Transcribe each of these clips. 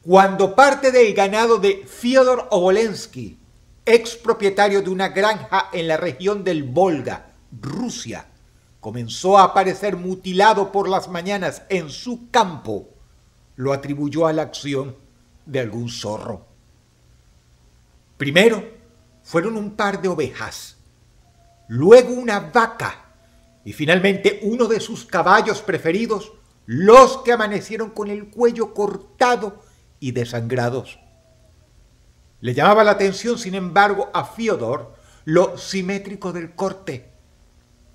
Cuando parte del ganado de Fyodor Obolensky, ex propietario de una granja en la región del Volga, Rusia, comenzó a aparecer mutilado por las mañanas en su campo, lo atribuyó a la acción de algún zorro. Primero fueron un par de ovejas, luego una vaca y finalmente uno de sus caballos preferidos, los que amanecieron con el cuello cortado y desangrados. Le llamaba la atención, sin embargo, a Fyodor lo simétrico del corte,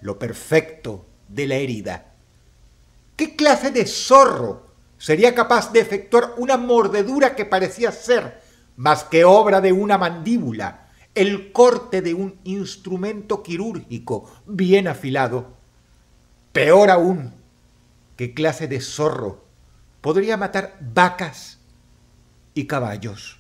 lo perfecto de la herida. ¿Qué clase de zorro sería capaz de efectuar una mordedura que parecía ser, más que obra de una mandíbula, el corte de un instrumento quirúrgico bien afilado? Peor aún, ¿qué clase de zorro podría matar vacas y caballos?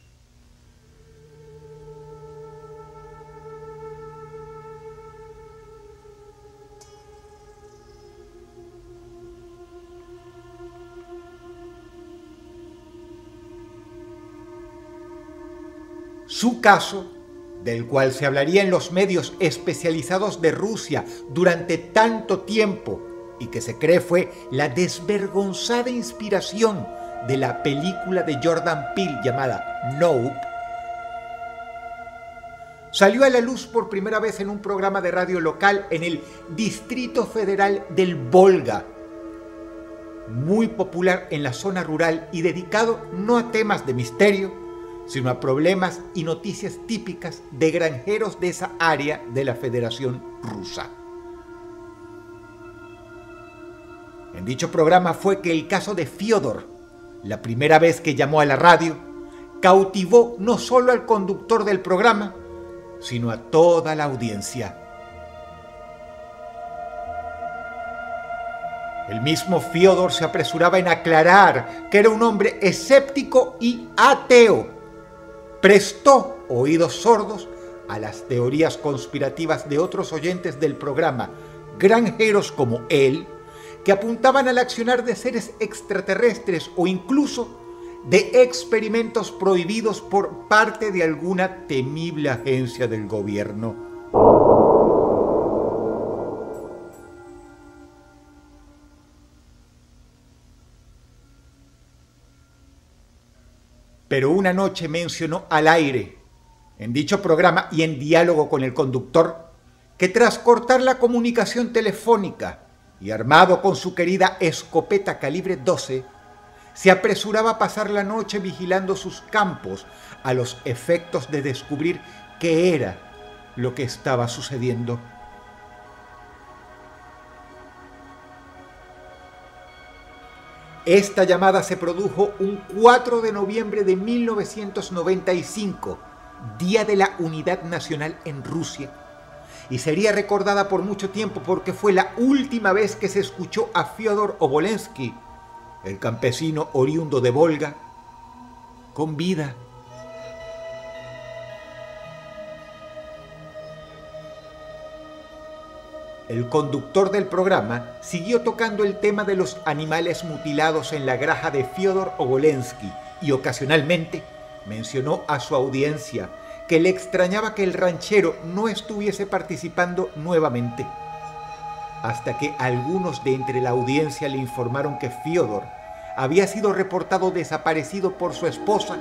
Su caso, del cual se hablaría en los medios especializados de Rusia durante tanto tiempo y que se cree fue la desvergonzada inspiración de la película de Jordan Peele llamada Nope, salió a la luz por primera vez en un programa de radio local en el Distrito Federal del Volga, muy popular en la zona rural y dedicado no a temas de misterio, sino a problemas y noticias típicas de granjeros de esa área de la Federación Rusa. En dicho programa fue que el caso de Fyodor, la primera vez que llamó a la radio, cautivó no solo al conductor del programa, sino a toda la audiencia. El mismo Fyodor se apresuraba en aclarar que era un hombre escéptico y ateo. Prestó oídos sordos a las teorías conspirativas de otros oyentes del programa, granjeros como él, que apuntaban al accionar de seres extraterrestres o incluso de experimentos prohibidos por parte de alguna temible agencia del gobierno. Pero una noche mencionó al aire, en dicho programa y en diálogo con el conductor, que tras cortar la comunicación telefónica y armado con su querida escopeta calibre 12, se apresuraba a pasar la noche vigilando sus campos a los efectos de descubrir qué era lo que estaba sucediendo. Esta llamada se produjo un 4 de noviembre de 1995, Día de la Unidad Nacional en Rusia, y sería recordada por mucho tiempo porque fue la última vez que se escuchó a Fyodor Obolensky, el campesino oriundo de Volga, con vida. El conductor del programa siguió tocando el tema de los animales mutilados en la granja de Fyodor Obolensky y ocasionalmente mencionó a su audiencia que le extrañaba que el ranchero no estuviese participando nuevamente, hasta que algunos de entre la audiencia le informaron que Fyodor había sido reportado desaparecido por su esposa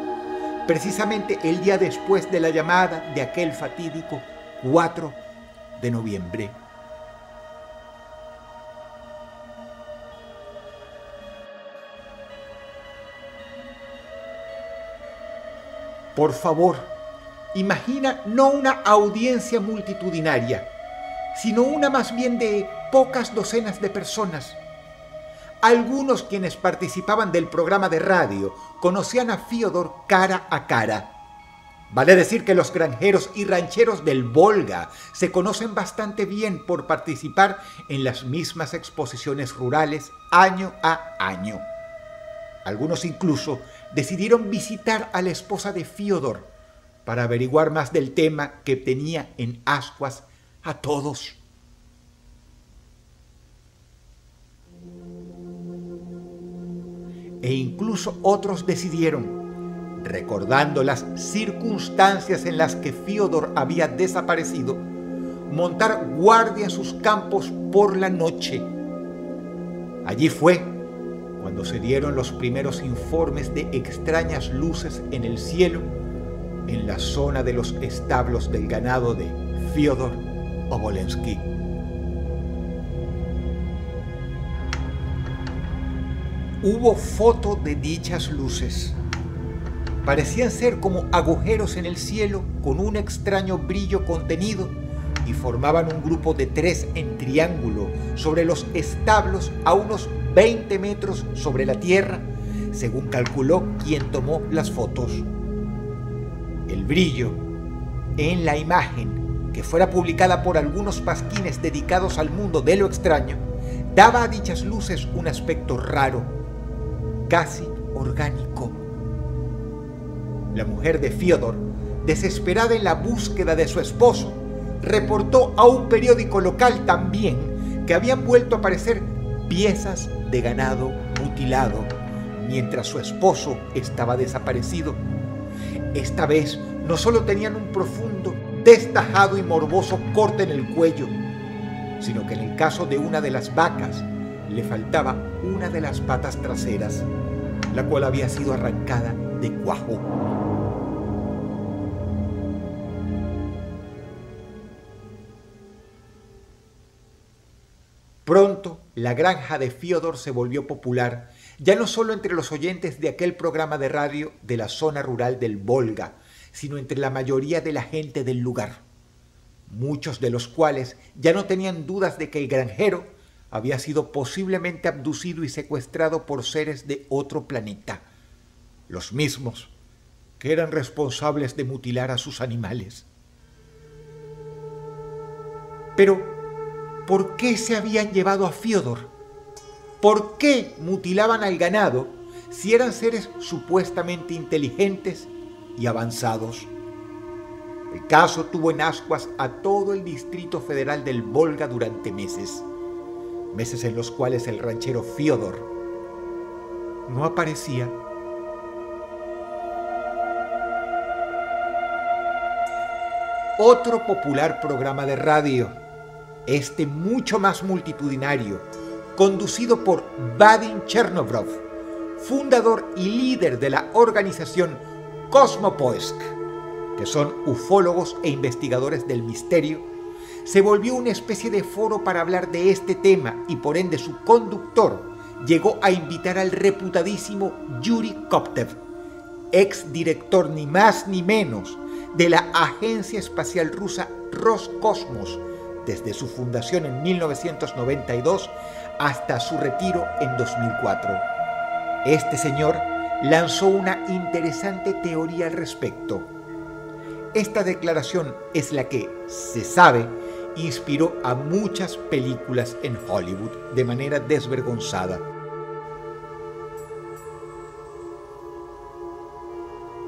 precisamente el día después de la llamada de aquel fatídico 4 de noviembre. Por favor, imagina no una audiencia multitudinaria, sino una más bien de pocas docenas de personas. Algunos quienes participaban del programa de radio conocían a Fyodor cara a cara. Vale decir que los granjeros y rancheros del Volga se conocen bastante bien por participar en las mismas exposiciones rurales año a año. Algunos incluso decidieron visitar a la esposa de Fyodor para averiguar más del tema que tenía en ascuas a todos. E incluso otros decidieron recordando las circunstancias en las que Fiódor había desaparecido, montar guardia en sus campos por la noche. Allí fue cuando se dieron los primeros informes de extrañas luces en el cielo en la zona de los establos del ganado de Fiódor Obolensky. Hubo foto de dichas luces. Parecían ser como agujeros en el cielo con un extraño brillo contenido y formaban un grupo de 3 en triángulo sobre los establos a unos 20 metros sobre la tierra, según calculó quien tomó las fotos. El brillo en la imagen, que fuera publicada por algunos pasquines dedicados al mundo de lo extraño, daba a dichas luces un aspecto raro, casi orgánico. La mujer de Fiódor, desesperada en la búsqueda de su esposo, reportó a un periódico local también que habían vuelto a aparecer piezas de ganado mutilado mientras su esposo estaba desaparecido. Esta vez no solo tenían un profundo, destajado y morboso corte en el cuello, sino que en el caso de una de las vacas le faltaba una de las patas traseras, la cual había sido arrancada de cuajo. Pronto, la granja de Fiódor se volvió popular, ya no solo entre los oyentes de aquel programa de radio de la zona rural del Volga, sino entre la mayoría de la gente del lugar, muchos de los cuales ya no tenían dudas de que el granjero había sido posiblemente abducido y secuestrado por seres de otro planeta, los mismos que eran responsables de mutilar a sus animales. Pero, ¿por qué se habían llevado a Fiódor? ¿Por qué mutilaban al ganado si eran seres supuestamente inteligentes y avanzados? El caso tuvo en ascuas a todo el Distrito Federal del Volga durante meses en los cuales el ranchero Fiódor no aparecía. Otro popular programa de radio, este mucho más multitudinario, conducido por Vadim Chernobrov, fundador y líder de la organización Cosmopoisk, que son ufólogos e investigadores del misterio, se volvió una especie de foro para hablar de este tema y por ende su conductor llegó a invitar al reputadísimo Yuri Koptev, ex director ni más ni menos de la agencia espacial rusa Roscosmos, desde su fundación en 1992 hasta su retiro en 2004. Este señor lanzó una interesante teoría al respecto. Esta declaración es la que, se sabe, inspiró a muchas películas en Hollywood de manera desvergonzada.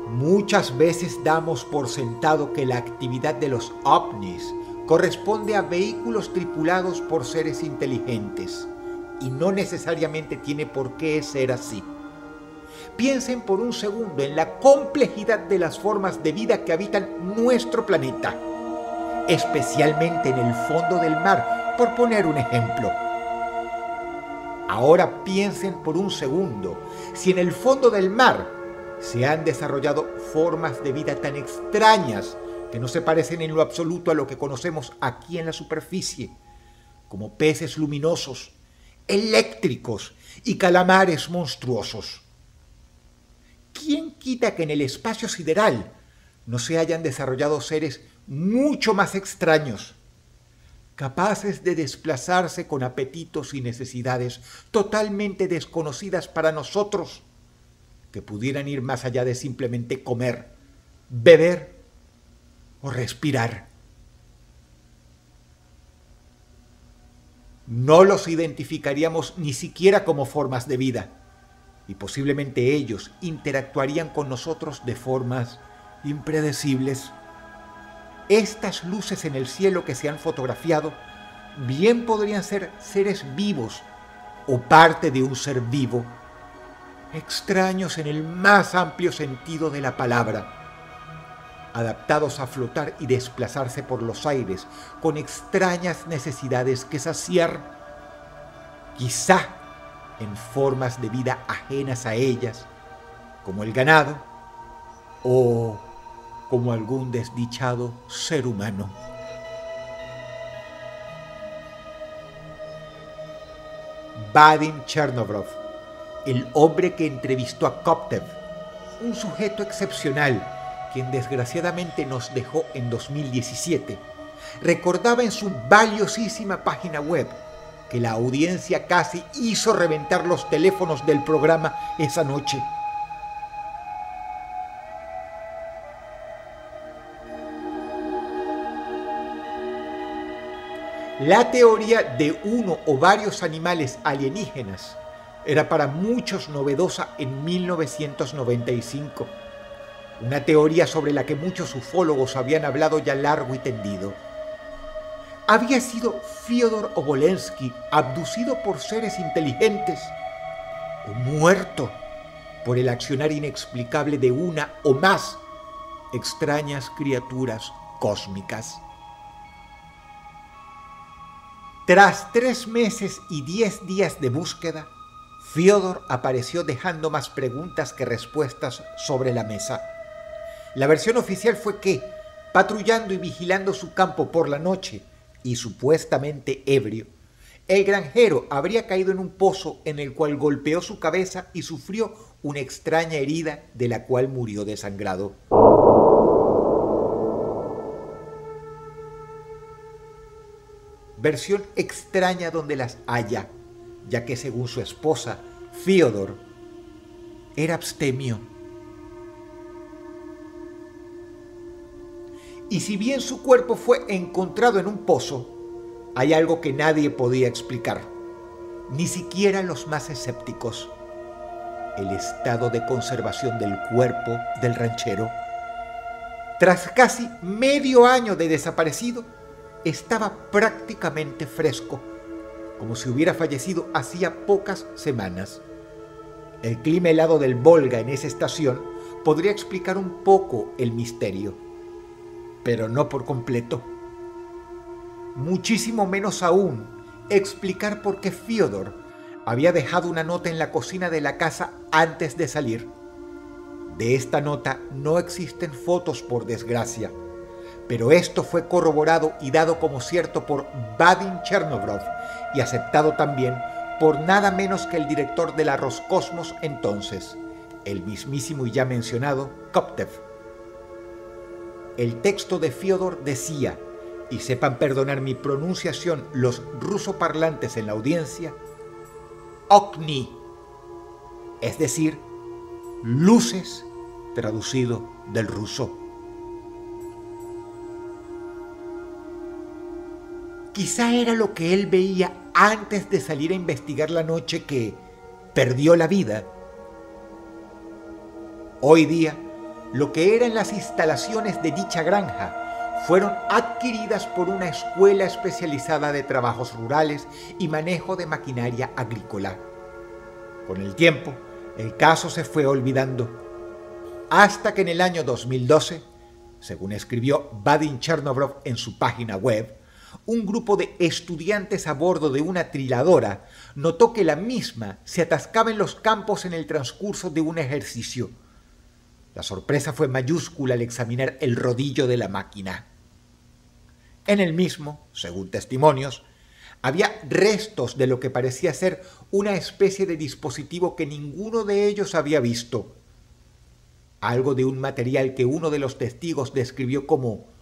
Muchas veces damos por sentado que la actividad de los ovnis corresponde a vehículos tripulados por seres inteligentes, y no necesariamente tiene por qué ser así. Piensen por un segundo en la complejidad de las formas de vida que habitan nuestro planeta, especialmente en el fondo del mar, por poner un ejemplo. Ahora piensen por un segundo si en el fondo del mar se han desarrollado formas de vida tan extrañas que no se parecen en lo absoluto a lo que conocemos aquí en la superficie, como peces luminosos, eléctricos y calamares monstruosos. ¿Quién quita que en el espacio sideral no se hayan desarrollado seres mucho más extraños, capaces de desplazarse con apetitos y necesidades totalmente desconocidas para nosotros, que pudieran ir más allá de simplemente comer, beber o respirar? No los identificaríamos ni siquiera como formas de vida, y posiblemente ellos interactuarían con nosotros de formas impredecibles. Estas luces en el cielo que se han fotografiado bien podrían ser seres vivos o parte de un ser vivo. extraños en el más amplio sentido de la palabra, adaptados a flotar y desplazarse por los aires con extrañas necesidades que saciar, quizá en formas de vida ajenas a ellas, como el ganado o como algún desdichado ser humano. Vadim Chernobrov, el hombre que entrevistó a Koptev, un sujeto excepcional, quien desgraciadamente nos dejó en 2017, recordaba en su valiosísima página web que la audiencia casi hizo reventar los teléfonos del programa esa noche. La teoría de uno o varios animales alienígenas era para muchos novedosa en 1995, una teoría sobre la que muchos ufólogos habían hablado ya largo y tendido. ¿Había sido Fyodor Obolensky abducido por seres inteligentes o muerto por el accionar inexplicable de una o más extrañas criaturas cósmicas? Tras 3 meses y 10 días de búsqueda, Fyodor apareció dejando más preguntas que respuestas sobre la mesa. La versión oficial fue que, patrullando y vigilando su campo por la noche, y supuestamente ebrio, el granjero habría caído en un pozo en el cual golpeó su cabeza y sufrió una extraña herida de la cual murió desangrado. Versión extraña donde las haya, ya que según su esposa, Fyodor, era abstemio. Y si bien su cuerpo fue encontrado en un pozo, hay algo que nadie podía explicar, ni siquiera los más escépticos: el estado de conservación del cuerpo del ranchero. Tras casi medio año de desaparecido, estaba prácticamente fresco, como si hubiera fallecido hacía pocas semanas. El clima helado del Volga en esa estación podría explicar un poco el misterio, pero no por completo. Muchísimo menos aún explicar por qué Fyodor había dejado una nota en la cocina de la casa antes de salir. De esta nota no existen fotos, por desgracia, pero esto fue corroborado y dado como cierto por Vadim Chernobrov y aceptado también por nada menos que el director de la Roscosmos entonces, el mismísimo y ya mencionado Koptev. El texto de Fyodor decía, y sepan perdonar mi pronunciación los rusoparlantes en la audiencia, Okni, es decir, luces, traducido del ruso. Quizá era lo que él veía antes de salir a investigar la noche que perdió la vida. Hoy día, lo que eran las instalaciones de dicha granja fueron adquiridas por una escuela especializada de trabajos rurales y manejo de maquinaria agrícola. Con el tiempo, el caso se fue olvidando, hasta que en el año 2012, según escribió Vadim Chernobrov en su página web, un grupo de estudiantes a bordo de una triladora notó que la misma se atascaba en los campos en el transcurso de un ejercicio. La sorpresa fue mayúscula al examinar el rodillo de la máquina. En el mismo, según testimonios, había restos de lo que parecía ser una especie de dispositivo que ninguno de ellos había visto. Algo de un material que uno de los testigos describió como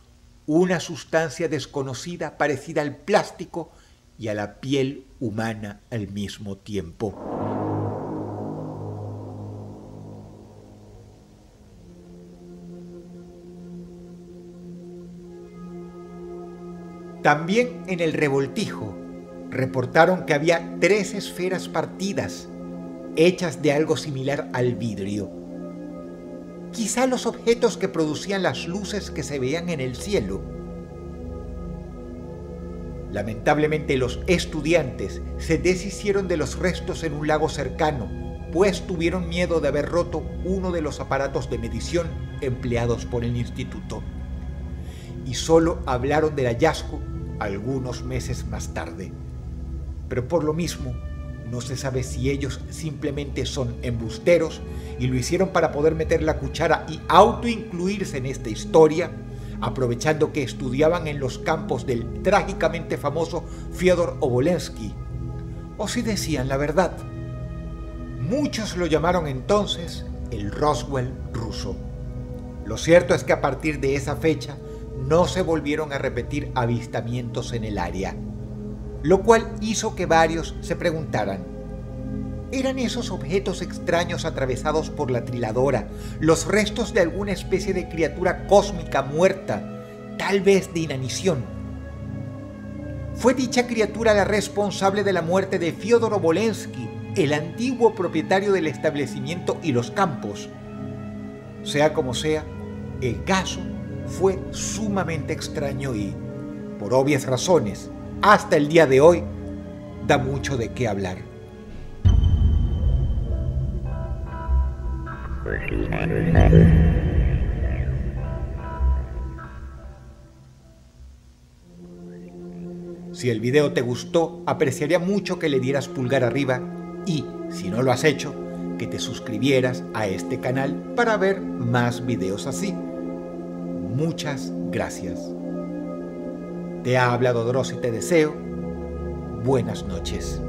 una sustancia desconocida parecida al plástico y a la piel humana al mismo tiempo. También en el revoltijo reportaron que había 3 esferas partidas, hechas de algo similar al vidrio. Quizá los objetos que producían las luces que se veían en el cielo. Lamentablemente los estudiantes se deshicieron de los restos en un lago cercano, pues tuvieron miedo de haber roto uno de los aparatos de medición empleados por el instituto. Y solo hablaron del hallazgo algunos meses más tarde. Pero por lo mismo, no se sabe si ellos simplemente son embusteros y lo hicieron para poder meter la cuchara y autoincluirse en esta historia, aprovechando que estudiaban en los campos del trágicamente famoso Fyodor Obolensky, o si decían la verdad. Muchos lo llamaron entonces el Roswell ruso. Lo cierto es que a partir de esa fecha no se volvieron a repetir avistamientos en el área, lo cual hizo que varios se preguntaran: ¿eran esos objetos extraños atravesados por la triladora los restos de alguna especie de criatura cósmica muerta, tal vez de inanición? ¿Fue dicha criatura la responsable de la muerte de Fyodor Obolensky, el antiguo propietario del establecimiento y los campos? Sea como sea, el caso fue sumamente extraño y, por obvias razones, hasta el día de hoy, da mucho de qué hablar. Si el video te gustó, apreciaría mucho que le dieras pulgar arriba y, si no lo has hecho, que te suscribieras a este canal para ver más videos así. Muchas gracias. Te ha hablado Dross y te deseo buenas noches.